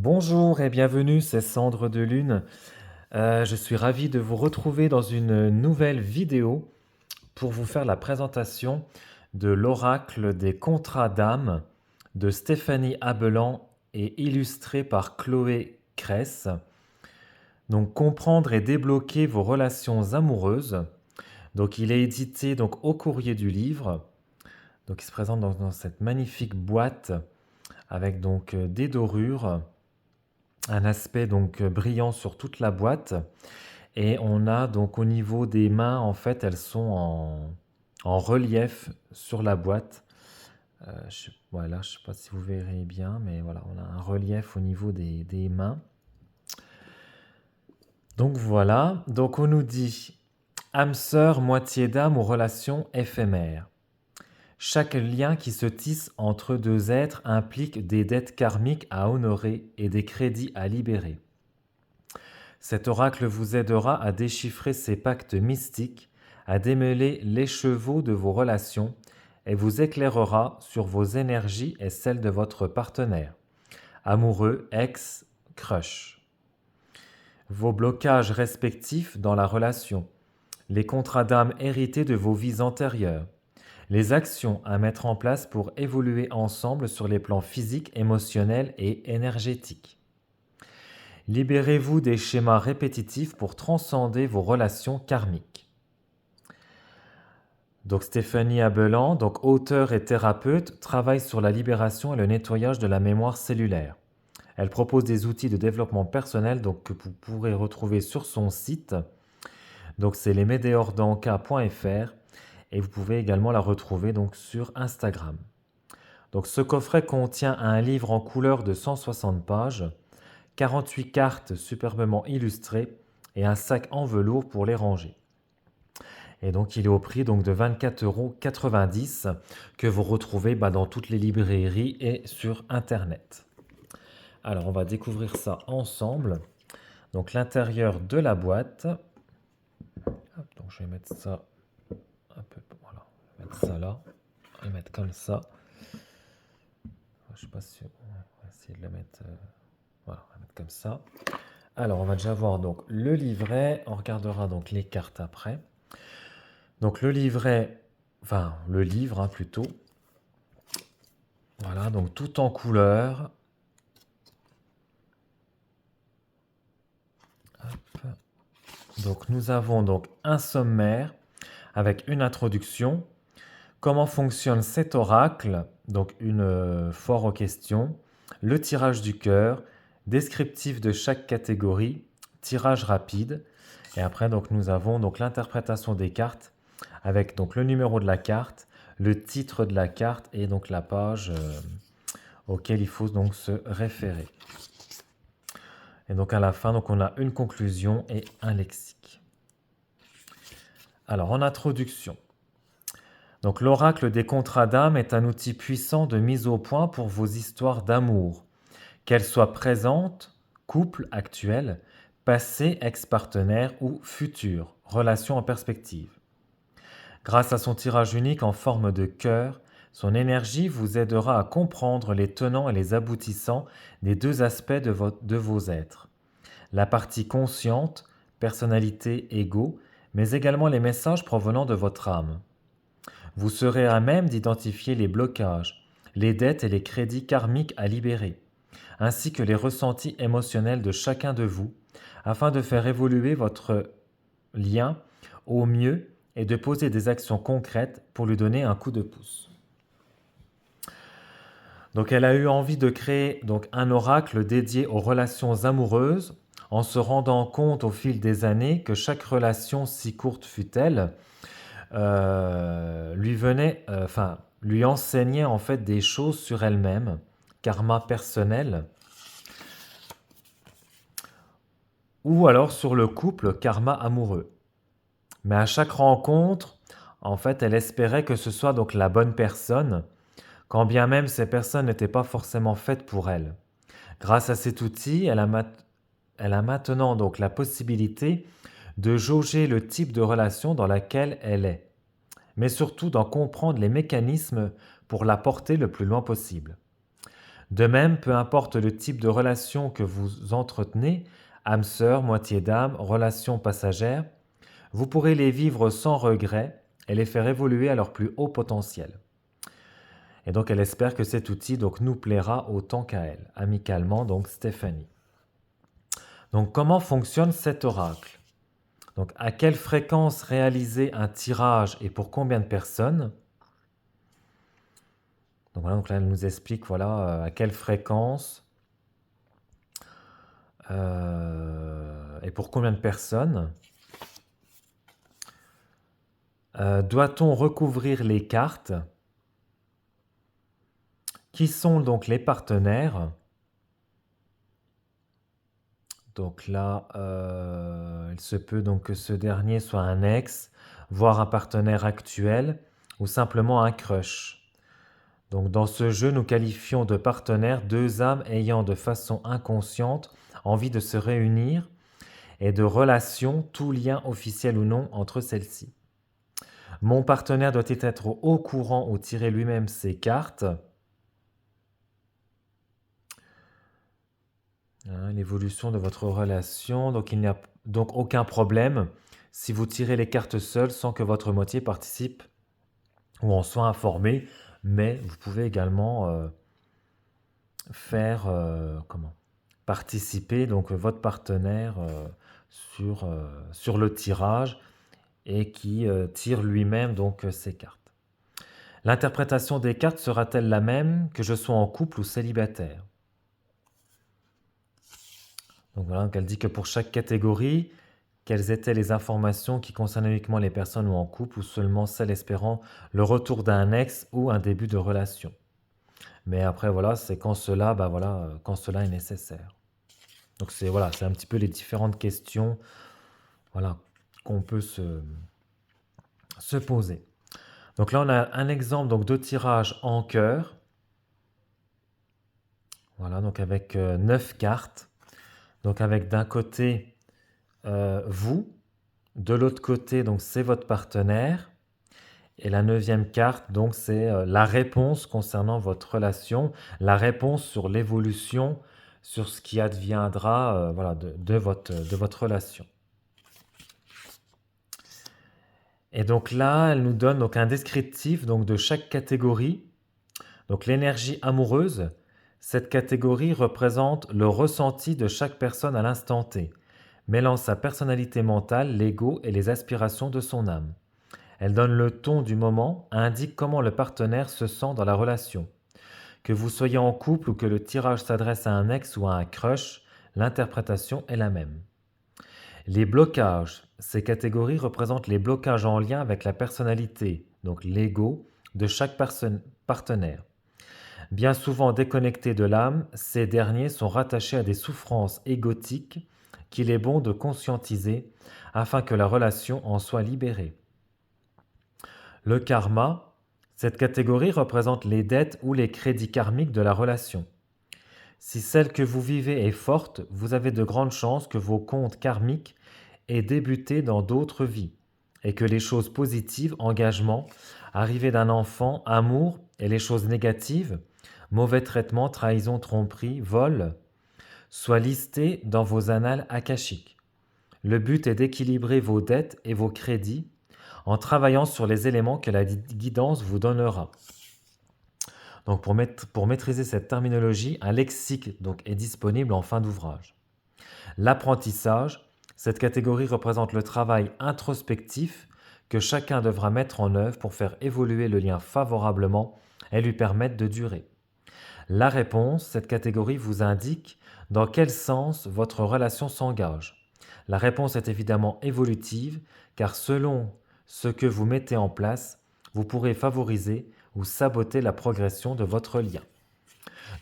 Bonjour et bienvenue, c'est Cendre de Lune. Je suis ravi de vous retrouver dans une nouvelle vidéo pour vous faire la présentation de l'oracle des contrats d'âme de Stéphanie Abelan et illustré par Chloé Cress. Donc comprendre et débloquer vos relations amoureuses. Donc il est édité donc au courrier du livre. Donc il se présente dans cette magnifique boîte avec donc des dorures, un aspect donc brillant sur toute la boîte. Et on a donc au niveau des mains, en fait, elles sont en relief sur la boîte. Voilà, je ne sais pas si vous verrez bien, mais voilà, on a un relief au niveau des mains. Donc voilà, donc on nous dit âme sœur, moitié d'âme ou relation éphémère. Chaque lien qui se tisse entre deux êtres implique des dettes karmiques à honorer et des crédits à libérer. Cet oracle vous aidera à déchiffrer ces pactes mystiques, à démêler l'écheveau de vos relations et vous éclairera sur vos énergies et celles de votre partenaire, amoureux, ex, crush. Vos blocages respectifs dans la relation, les contrats d'âme hérités de vos vies antérieures, les actions à mettre en place pour évoluer ensemble sur les plans physiques, émotionnels et énergétiques. Libérez-vous des schémas répétitifs pour transcender vos relations karmiques. Donc Stéphanie Abelan, donc auteure et thérapeute, travaille sur la libération et le nettoyage de la mémoire cellulaire. Elle propose des outils de développement personnel donc, que vous pourrez retrouver sur son site. Donc c'est lesmédéordanka.fr et vous pouvez également la retrouver donc sur Instagram. Donc ce coffret contient un livre en couleur de 160 pages, 48 cartes superbement illustrées et un sac en velours pour les ranger. Et donc il est au prix donc, de 24,90 € que vous retrouvez dans toutes les librairies et sur internet. Alors on va découvrir ça ensemble. Donc l'intérieur de la boîte. Hop, donc je vais mettre ça un peu. Voilà, je vais mettre ça là. Je vais mettre comme ça. Je sais pas si on va essayer de le mettre. Voilà, on va mettre comme ça. Alors on va déjà voir donc le livret. On regardera donc les cartes après. Donc le livret, enfin le livre plutôt. Voilà, donc tout en couleur. Hop. Donc nous avons donc un sommaire avec une introduction. Comment fonctionne cet oracle? Donc une foire aux questions. Le tirage du cœur, descriptif de chaque catégorie, tirage rapide. Et après donc nous avons donc l'interprétation des cartes avec donc le numéro de la carte, le titre de la carte et donc la page auquel il faut donc se référer. Et donc à la fin, donc on a une conclusion et un lexique. Alors en introduction, donc l'oracle des contrats d'âme est un outil puissant de mise au point pour vos histoires d'amour, qu'elles soient présentes, couple actuel, passé, ex-partenaire ou futur, relation en perspective. Grâce à son tirage unique en forme de cœur, son énergie vous aidera à comprendre les tenants et les aboutissants des deux aspects de vos êtres. La partie consciente, personnalité, ego, mais également les messages provenant de votre âme. Vous serez à même d'identifier les blocages, les dettes et les crédits karmiques à libérer, ainsi que les ressentis émotionnels de chacun de vous, afin de faire évoluer votre lien au mieux et de poser des actions concrètes pour lui donner un coup de pouce. Donc elle a eu envie de créer donc un oracle dédié aux relations amoureuses, en se rendant compte au fil des années que chaque relation, si courte fût-elle, lui enseignait en fait des choses sur elle-même, karma personnel, ou alors sur le couple, karma amoureux. Mais à chaque rencontre, en fait, elle espérait que ce soit donc la bonne personne, quand bien même ces personnes n'étaient pas forcément faites pour elle. Grâce à cet outil, elle a maintenant donc la possibilité de jauger le type de relation dans laquelle elle est, mais surtout d'en comprendre les mécanismes pour la porter le plus loin possible. De même, peu importe le type de relation que vous entretenez, âme sœur, moitié d'âme, relation passagère, vous pourrez les vivre sans regret et les faire évoluer à leur plus haut potentiel. Et donc elle espère que cet outil donc, nous plaira autant qu'à elle. Amicalement, donc Stéphanie. Donc comment fonctionne cet oracle? Donc à quelle fréquence réaliser un tirage et pour combien de personnes? Donc, voilà, donc là elle nous explique voilà, à quelle fréquence et pour combien de personnes. Doit-on recouvrir les cartes? Qui sont donc les partenaires? Donc là, il se peut donc que ce dernier soit un ex, voire un partenaire actuel, ou simplement un crush. Donc dans ce jeu, nous qualifions de partenaires deux âmes ayant de façon inconsciente envie de se réunir et de relation, tout lien officiel ou non entre celles-ci. Mon partenaire doit être au courant ou tirer lui-même ses cartes. Hein, l'évolution de votre relation, donc il n'y a donc aucun problème si vous tirez les cartes seules sans que votre moitié participe ou en soit informé, mais vous pouvez également faire participer donc votre partenaire sur le tirage et qui tire lui-même donc ses cartes. L'interprétation des cartes sera-t-elle la même que je sois en couple ou célibataire? Donc voilà, donc elle dit que pour chaque catégorie, quelles étaient les informations qui concernent uniquement les personnes ou en couple ou seulement celles espérant le retour d'un ex ou un début de relation. Mais après voilà, c'est quand cela, quand cela est nécessaire. Donc c'est voilà, c'est un petit peu les différentes questions, voilà, qu'on peut se poser. Donc là on a un exemple donc de tirage en cœur. Voilà, donc avec 9 cartes. Donc avec d'un côté vous, de l'autre côté donc c'est votre partenaire. Et la 9e carte, donc, c'est la réponse concernant votre relation, la réponse sur l'évolution, sur ce qui adviendra voilà, de votre relation. Et donc là, elle nous donne donc un descriptif donc, de chaque catégorie. Donc l'énergie amoureuse, cette catégorie représente le ressenti de chaque personne à l'instant T, mêlant sa personnalité mentale, l'ego et les aspirations de son âme. Elle donne le ton du moment, indique comment le partenaire se sent dans la relation. Que vous soyez en couple ou que le tirage s'adresse à un ex ou à un crush, l'interprétation est la même. Les blocages. Ces catégories représentent les blocages en lien avec la personnalité, donc l'ego, de chaque partenaire. Bien souvent déconnectés de l'âme, ces derniers sont rattachés à des souffrances égotiques qu'il est bon de conscientiser afin que la relation en soit libérée. Le karma, cette catégorie représente les dettes ou les crédits karmiques de la relation. Si celle que vous vivez est forte, vous avez de grandes chances que vos comptes karmiques aient débuté dans d'autres vies et que les choses positives, engagement, arrivée d'un enfant, amour et les choses négatives, mauvais traitements, trahison, tromperie, vol, soient listées dans vos annales akashiques. Le but est d'équilibrer vos dettes et vos crédits en travaillant sur les éléments que la guidance vous donnera. Donc pour maîtriser cette terminologie, un lexique donc, est disponible en fin d'ouvrage. L'apprentissage, cette catégorie représente le travail introspectif que chacun devra mettre en œuvre pour faire évoluer le lien favorablement et lui permettre de durer. La réponse, cette catégorie vous indique dans quel sens votre relation s'engage. La réponse est évidemment évolutive car selon ce que vous mettez en place, vous pourrez favoriser ou saboter la progression de votre lien.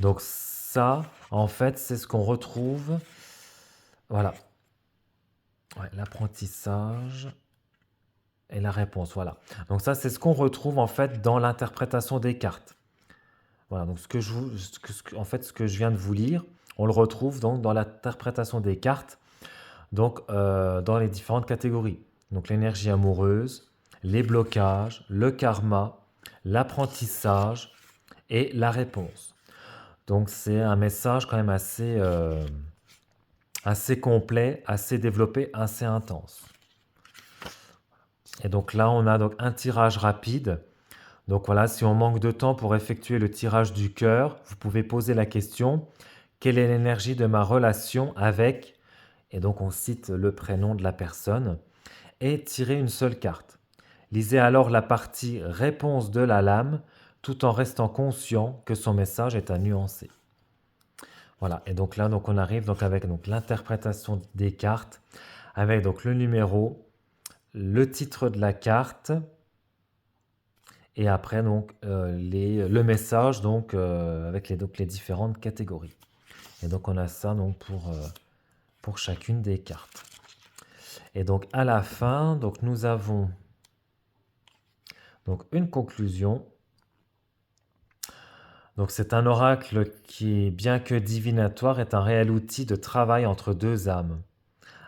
Donc ça, en fait, c'est ce qu'on retrouve. Voilà. Ouais, l'apprentissage et la réponse, voilà. Donc ça, c'est ce qu'on retrouve en fait dans l'interprétation des cartes. Voilà, donc en fait, ce que je viens de vous lire, on le retrouve donc dans l'interprétation des cartes, donc dans les différentes catégories. Donc l'énergie amoureuse, les blocages, le karma, l'apprentissage et la réponse. Donc c'est un message quand même assez complet, assez développé, assez intense. Et donc là, on a donc un tirage rapide. Donc voilà, si on manque de temps pour effectuer le tirage du cœur, vous pouvez poser la question, quelle est l'énergie de ma relation avec, et donc on cite le prénom de la personne, et tirer une seule carte. Lisez alors la partie réponse de la lame, tout en restant conscient que son message est à nuancer. Voilà, et donc là, donc on arrive donc avec donc l'interprétation des cartes, avec donc le numéro, le titre de la carte, et après donc le message donc avec donc les différentes catégories. Et donc on a ça donc pour chacune des cartes. Et donc à la fin, donc nous avons donc une conclusion. Donc c'est un oracle qui, bien que divinatoire, est un réel outil de travail entre deux âmes,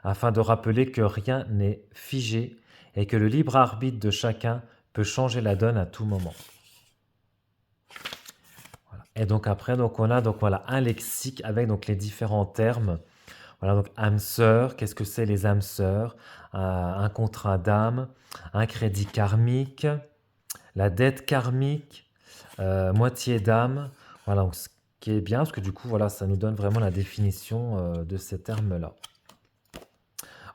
afin de rappeler que rien n'est figé et que le libre arbitre de chacun peut changer la donne à tout moment. Voilà. Et donc après, donc on a donc voilà un lexique avec donc les différents termes. Voilà donc âme sœur, qu'est-ce que c'est les âmes sœurs? Un contrat d'âme, un crédit karmique, la dette karmique, moitié d'âme. Voilà, donc ce qui est bien parce que du coup voilà ça nous donne vraiment la définition de ces termes-là.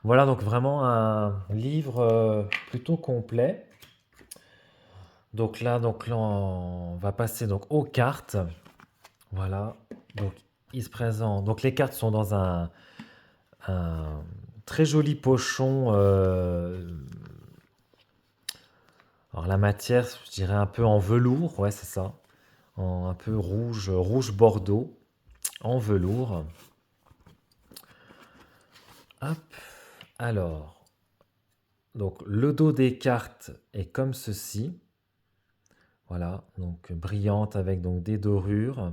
Voilà donc vraiment un livre plutôt complet. Donc là, on va passer donc aux cartes. Voilà. Donc il se présente. Donc les cartes sont dans un très joli pochon. Alors la matière, je dirais un peu en velours. Ouais, c'est ça. Un peu rouge, rouge bordeaux, en velours. Hop. Alors, donc le dos des cartes est comme ceci. Voilà, donc brillante avec donc des dorures,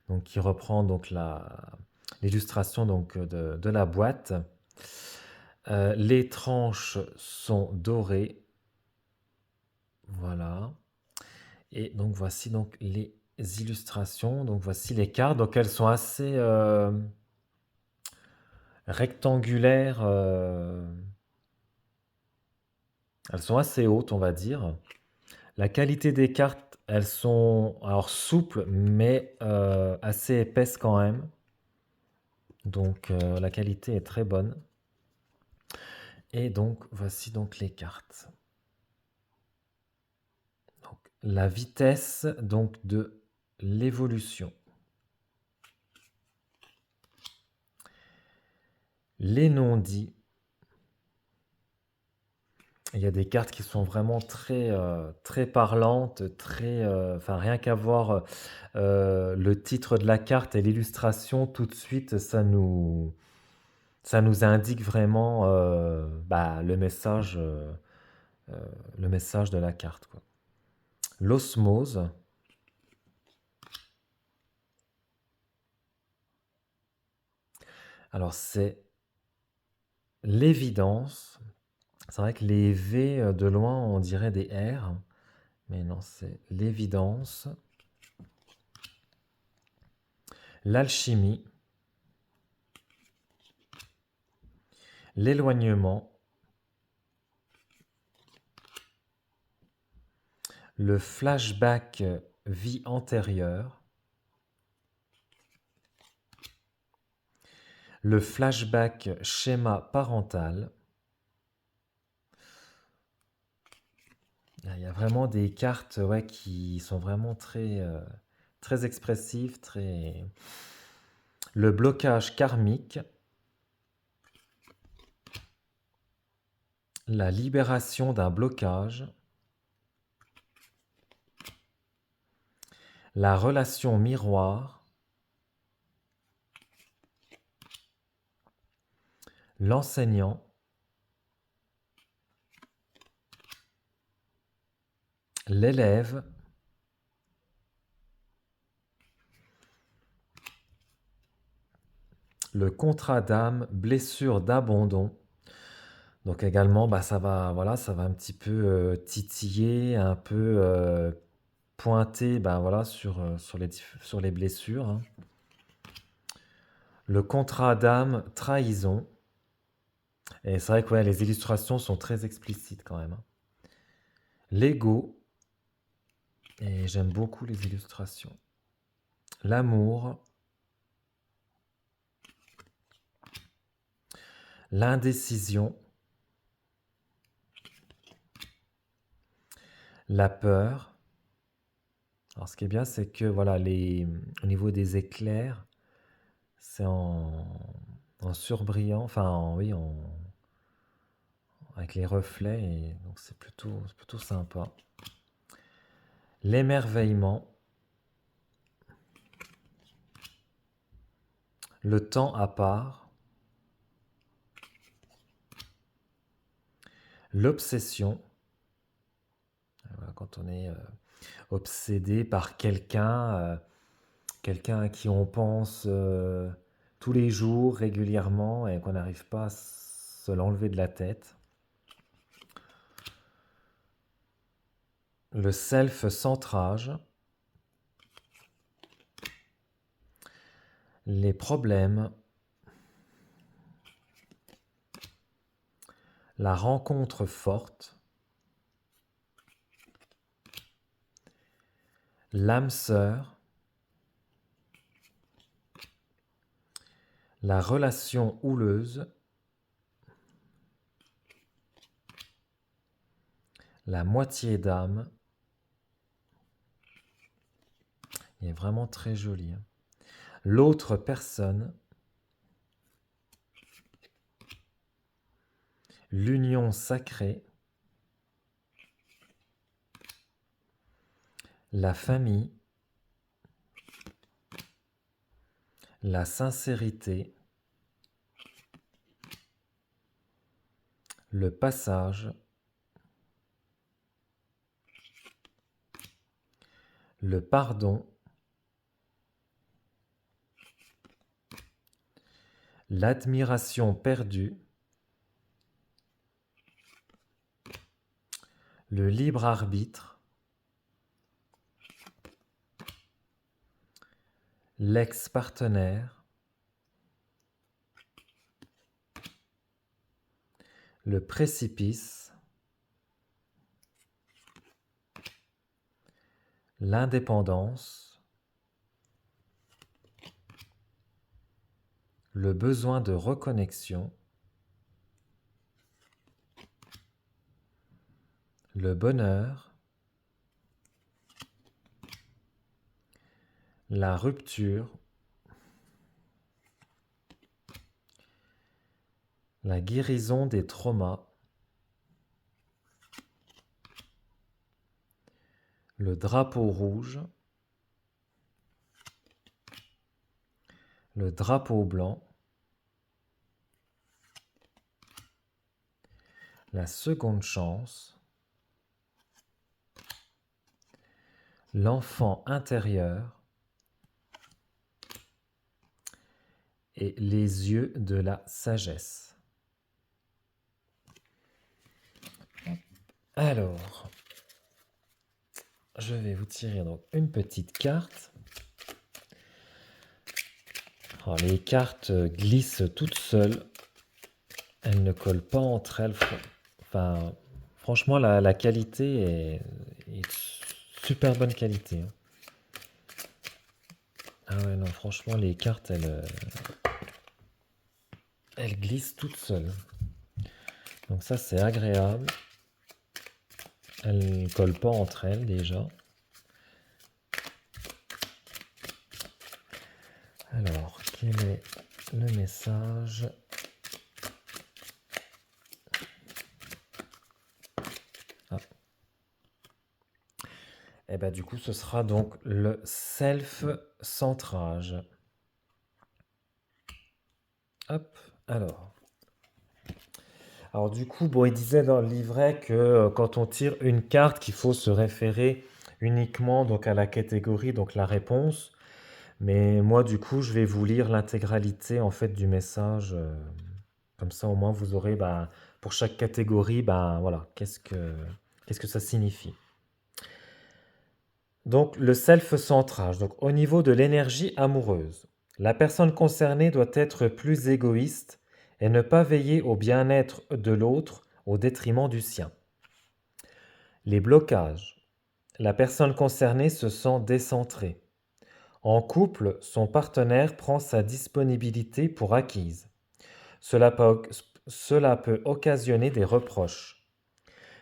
donc qui reprend donc l'illustration donc de la boîte. Les tranches sont dorées, voilà. Et donc voici donc les illustrations. Donc voici les cartes. Donc elles sont assez rectangulaires. Elles sont assez hautes, on va dire. La qualité des cartes, elles sont alors souples, mais assez épaisses quand même. Donc la qualité est très bonne. Et donc voici donc les cartes. Donc, la vitesse donc de l'évolution. Les non-dits. Il y a des cartes qui sont vraiment très parlantes, enfin rien qu'à voir le titre de la carte et l'illustration, tout de suite, ça nous indique vraiment euh, le message de la carte, quoi. L'osmose. Alors c'est l'évidence. C'est vrai que les V de loin, on dirait des R, mais non, c'est l'évidence. L'alchimie. L'éloignement. Le flashback vie antérieure. Le flashback schéma parental. Il y a vraiment des cartes ouais, qui sont vraiment très expressives, très... Le blocage karmique. La libération d'un blocage. La relation miroir. L'enseignant. L'élève. Le contrat d'âme, blessure d'abandon. Donc également, bah, ça va un petit peu titiller, un peu pointer ben, voilà, sur les blessures, hein. Le contrat d'âme, trahison. Et c'est vrai que ouais, les illustrations sont très explicites quand même, hein. L'ego, et j'aime beaucoup les illustrations. L'amour, l'indécision, la peur. Alors ce qui est bien, c'est que voilà, au niveau des éclairs, c'est en surbrillant, enfin oui, avec les reflets, et donc c'est plutôt sympa. L'émerveillement, le temps à part, l'obsession. Voilà, quand on est obsédé par quelqu'un à qui on pense tous les jours, régulièrement, et qu'on n'arrive pas à se l'enlever de la tête. Le self-centrage, les problèmes, la rencontre forte, l'âme sœur, la relation houleuse, la moitié d'âme. Il est vraiment très joli, hein. L'autre personne, l'union sacrée, la famille, la sincérité, le passage, le pardon, l'admiration perdue, le libre arbitre, l'ex-partenaire, le précipice, l'indépendance, le besoin de reconnexion, le bonheur, la rupture, la guérison des traumas, le drapeau rouge, le drapeau blanc, la seconde chance, l'enfant intérieur et les yeux de la sagesse. Alors, je vais vous tirer donc une petite carte. Alors, les cartes glissent toutes seules. Elles ne collent pas entre elles. Enfin, franchement, la qualité est super bonne qualité, hein. Ah ouais, non, franchement, les cartes, elles glissent toutes seules. Donc ça, c'est agréable. Elles ne collent pas entre elles, déjà. Alors, quel est le message ? Ah. Et bien, du coup, ce sera donc le self-centrage. Hop, alors. Alors du coup, bon, il disait dans le livret que quand on tire une carte, qu'il faut se référer uniquement donc à la catégorie, donc la réponse. Mais moi, du coup, je vais vous lire l'intégralité en fait du message. Comme ça, au moins, vous aurez bah, pour chaque catégorie, bah, voilà, qu'est-ce que ça signifie. Donc le self-centrage, donc au niveau de l'énergie amoureuse, la personne concernée doit être plus égoïste et ne pas veiller au bien-être de l'autre au détriment du sien. Les blocages. La personne concernée se sent décentrée. En couple, son partenaire prend sa disponibilité pour acquise. Cela peut, cela peut occasionner des reproches.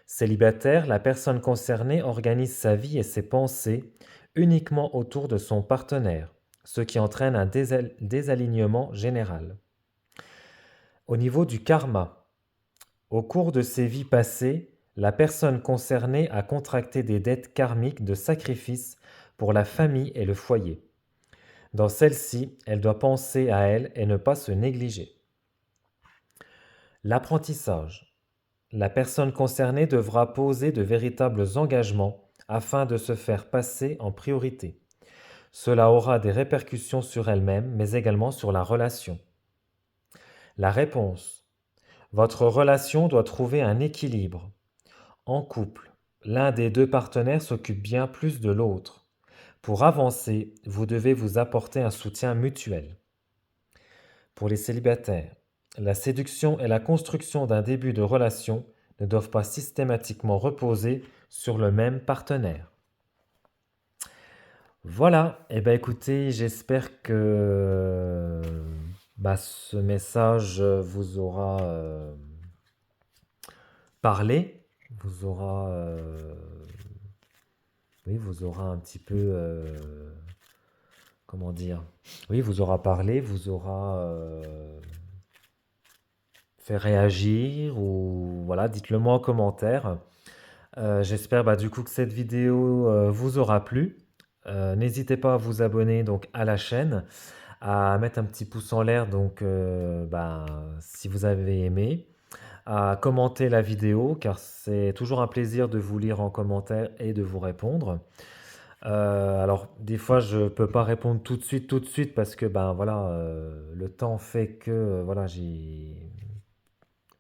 Célibataire, la personne concernée organise sa vie et ses pensées uniquement autour de son partenaire, ce qui entraîne un désalignement général. Au niveau du karma, au cours de ses vies passées, la personne concernée a contracté des dettes karmiques de sacrifice pour la famille et le foyer. Dans celle-ci, elle doit penser à elle et ne pas se négliger. L'apprentissage. La personne concernée devra poser de véritables engagements afin de se faire passer en priorité. Cela aura des répercussions sur elle-même, mais également sur la relation. La réponse. Votre relation doit trouver un équilibre. En couple, l'un des deux partenaires s'occupe bien plus de l'autre. Pour avancer, vous devez vous apporter un soutien mutuel. Pour les célibataires, la séduction et la construction d'un début de relation ne doivent pas systématiquement reposer sur le même partenaire. Voilà, et ben écoutez, j'espère que ce message vous aura parlé, vous aura, oui, vous aura un petit peu, comment dire, oui, vous aura parlé, vous aura fait réagir ou voilà, dites-le moi en commentaire. J'espère du coup que cette vidéo vous aura plu. N'hésitez pas à vous abonner donc à la chaîne, à mettre un petit pouce en l'air donc si vous avez aimé, à commenter la vidéo car c'est toujours un plaisir de vous lire en commentaire et de vous répondre. Alors des fois je peux pas répondre tout de suite parce que voilà le temps fait que voilà je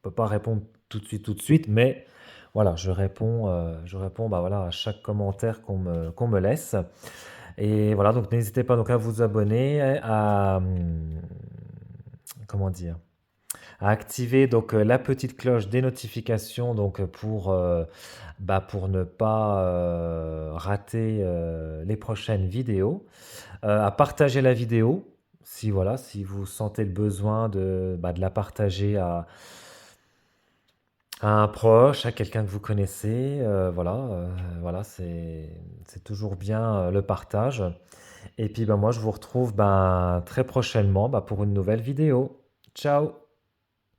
peux pas répondre tout de suite, mais voilà, je réponds voilà, à chaque commentaire qu'on me laisse. Et voilà, donc n'hésitez pas donc à vous abonner, à, comment dire, à activer donc la petite cloche des notifications donc pour ne pas rater les prochaines vidéos, à partager la vidéo si voilà, si vous sentez le besoin de la partager à un proche, à quelqu'un que vous connaissez, voilà, c'est toujours bien, le partage et puis, moi, je vous retrouve, très prochainement, pour une nouvelle vidéo. Ciao!